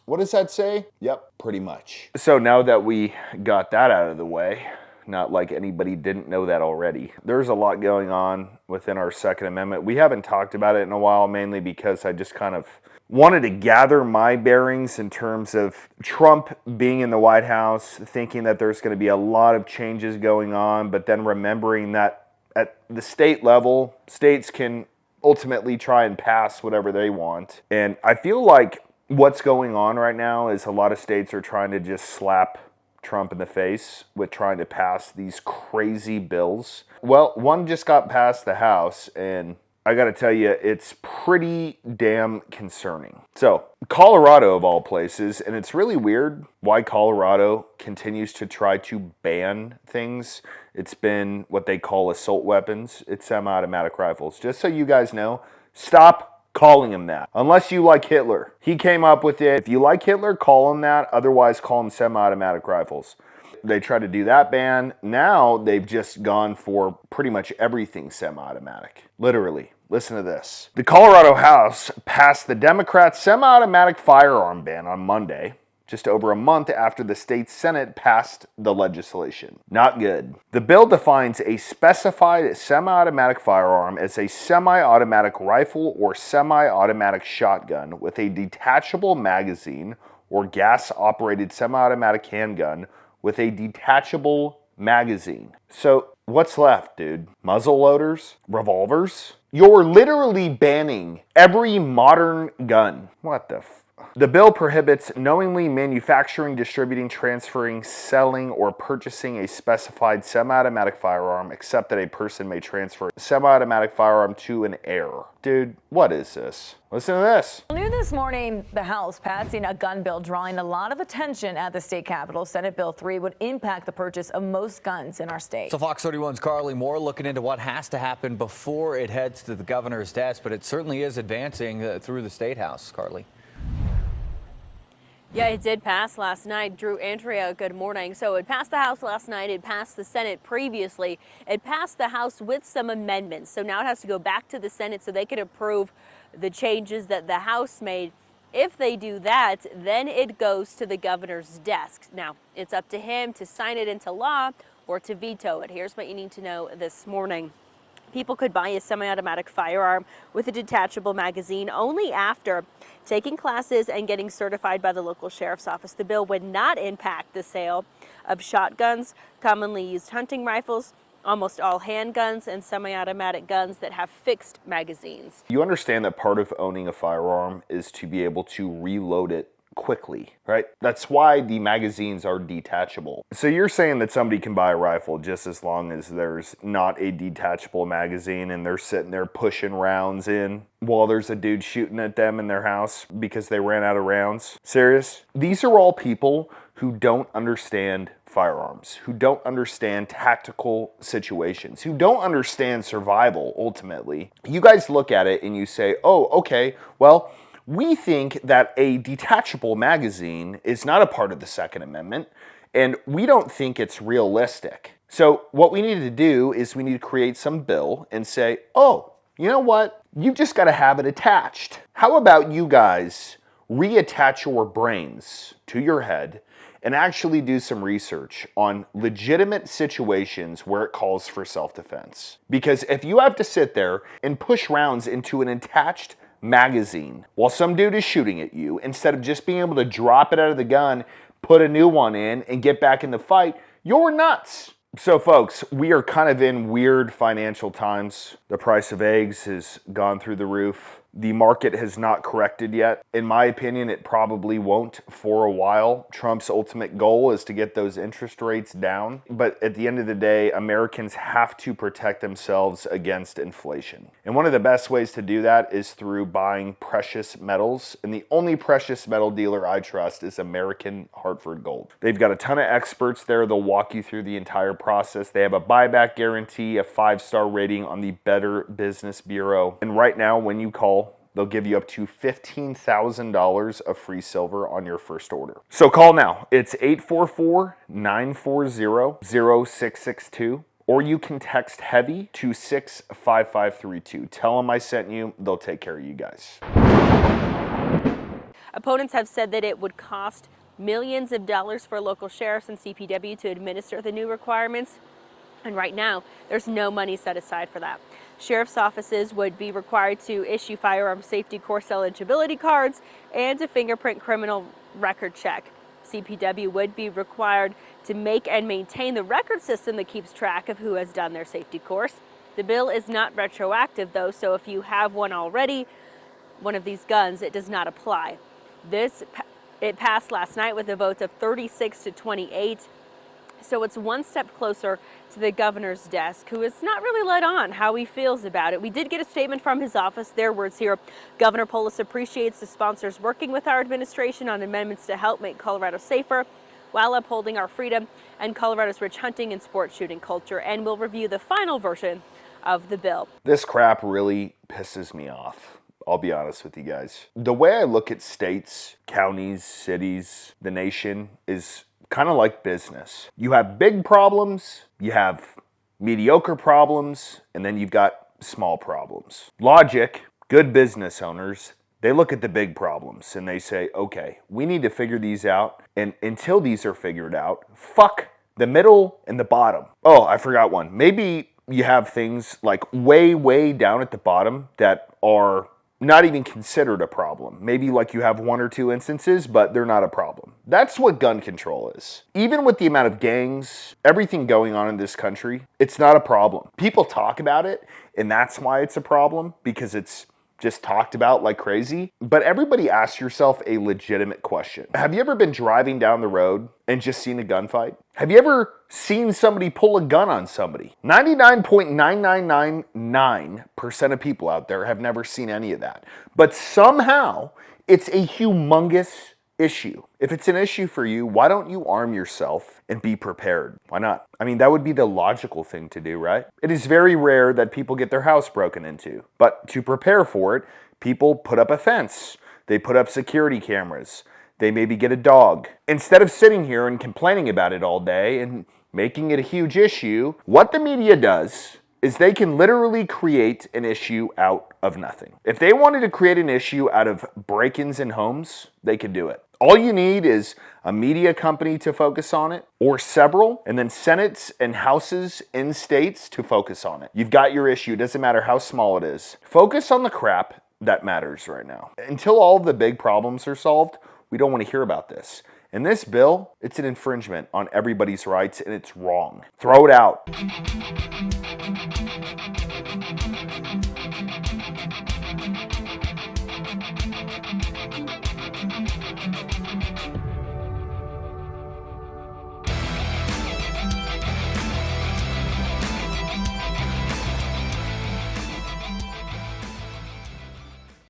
What does that say? Yep, pretty much. So now that we got that out of the way, not like anybody didn't know that already, there's a lot going on within our Second Amendment. We haven't talked about it in a while, mainly because I just kind of wanted to gather my bearings in terms of Trump being in the White House, thinking that there's going to be a lot of changes going on, but then remembering that at the state level, states can ultimately try and pass whatever they want. And I feel like what's going on right now is a lot of states are trying to just slap Trump in the face with trying to pass these crazy bills. Well, one just got past the House, and I gotta tell you, it's pretty damn concerning. So, Colorado of all places, and it's really weird why Colorado continues to try to ban things. It's been what they call assault weapons. It's semi-automatic rifles. Just so you guys know, stop calling him that. Unless you like Hitler. He came up with it. If you like Hitler, call him that. Otherwise, call him semi-automatic rifles. They tried to do that ban. Now they've just gone for pretty much everything semi-automatic. Literally. Listen to this. The Colorado House passed the Democrats' semi-automatic firearm ban on Monday, just over a month after the state Senate passed the legislation. Not good. The bill defines a specified semi-automatic firearm as a semi-automatic rifle or semi-automatic shotgun with a detachable magazine or gas-operated semi-automatic handgun with a detachable magazine. So what's left, dude? Muzzle loaders? Revolvers? You're literally banning every modern gun. What the The bill prohibits knowingly manufacturing, distributing, transferring, selling, or purchasing a specified semi-automatic firearm, except that a person may transfer a semi-automatic firearm to an heir. Dude, what is this? Listen to this. New this morning, the House passing a gun bill drawing a lot of attention at the state capitol. Senate Bill 3 would impact the purchase of most guns in our state. So Fox 31's Carly Moore looking into what has to happen before it heads to the governor's desk, but it certainly is advancing through the state house, Carly. Yeah, it did pass last night. Drew, Andrea, good morning. So it passed the House last night. It passed the Senate previously. It passed the House with some amendments. So now it has to go back to the Senate so they can approve the changes that the House made. If they do that, then it goes to the governor's desk. Now, it's up to him to sign it into law or to veto it. Here's what you need to know this morning. People could buy a semi-automatic firearm with a detachable magazine only after taking classes and getting certified by the local sheriff's office. The bill would not impact the sale of shotguns, commonly used hunting rifles, almost all handguns, and semi-automatic guns that have fixed magazines. You understand that part of owning a firearm is to be able to reload it quickly, right? That's why the magazines are detachable. So you're saying that somebody can buy a rifle just as long as there's not a detachable magazine and they're sitting there pushing rounds in while there's a dude shooting at them in their house because they ran out of rounds? Serious? These are all people who don't understand firearms, who don't understand tactical situations, who don't understand survival ultimately. You guys look at it and you say, oh, okay, well, we think that a detachable magazine is not a part of the Second Amendment, and we don't think it's realistic. So what we need to do is we need to create some bill and say, oh, you know what? You've just got to have it attached. How about you guys reattach your brains to your head and actually do some research on legitimate situations where it calls for self-defense? Because if you have to sit there and push rounds into an attached magazine while some dude is shooting at you, instead of just being able to drop it out of the gun, put a new one in, and get back in the fight, you're nuts. So folks, we are kind of in weird financial times. The price of eggs has gone through the roof. The market has not corrected yet. In my opinion, it probably won't for a while. Trump's ultimate goal is to get those interest rates down. But at the end of the day, Americans have to protect themselves against inflation. And one of the best ways to do that is through buying precious metals. And the only precious metal dealer I trust is American Hartford Gold. They've got a ton of experts there. They'll walk you through the entire process. They have a buyback guarantee, a 5-star rating on the Better Business Bureau. And right now, when you call, they'll give you up to $15,000 of free silver on your first order. So call now. It's 844-940-0662. Or you can text HEAVY to 65532. Tell them I sent you. They'll take care of you guys. Opponents have said that it would cost millions of dollars for local sheriffs and CPW to administer the new requirements. And right now, there's no money set aside for that. Sheriff's offices would be required to issue firearm safety course eligibility cards and to fingerprint criminal record check. CPW would be required to make and maintain the record system that keeps track of who has done their safety course. The bill is not retroactive though, so if you have one already, one of these guns, it does not apply. It passed last night with a vote of 36 to 28. So it's one step closer to the governor's desk, who has not really let on how he feels about it. We did get a statement from his office. Their words here: Governor Polis appreciates the sponsors working with our administration on amendments to help make Colorado safer while upholding our freedom and Colorado's rich hunting and sport shooting culture, and will review the final version of the bill. This crap really pisses me off. I'll be honest with you guys. The way I look at states, counties, cities, the nation is kind of like business. You have big problems, you have mediocre problems, and then you've got small problems. Logic, good business owners, they look at the big problems and they say, okay, we need to figure these out, and until these are figured out, fuck the middle and the bottom. Oh, I forgot one. Maybe you have things like way down at the bottom that are not even considered a problem. Maybe like you have one or two instances, but they're not a problem. That's what gun control is. Even with the amount of gangs, everything going on in this country, it's not a problem. People talk about it, and that's why it's a problem, because it's just talked about like crazy. But everybody ask yourself a legitimate question. Have you ever been driving down the road and just seen a gunfight? Have you ever seen somebody pull a gun on somebody? 99.9999% of people out there have never seen any of that. But somehow it's a humongous issue. If it's an issue for you, why don't you arm yourself and be prepared? Why not? I mean, that would be the logical thing to do, right? It is very rare that people get their house broken into, but to prepare for it, people put up a fence. They put up security cameras. They maybe get a dog. Instead of sitting here and complaining about it all day and making it a huge issue, what the media does is they can literally create an issue out of nothing. If they wanted to create an issue out of break-ins in homes, they could do it. All you need is a media company to focus on it, or several, and then senates and houses in states to focus on it. You've got your issue. It doesn't matter how small it is. Focus on the crap that matters right now. Until all of the big problems are solved, we don't want to hear about this. And this bill, it's an infringement on everybody's rights, and it's wrong. Throw it out.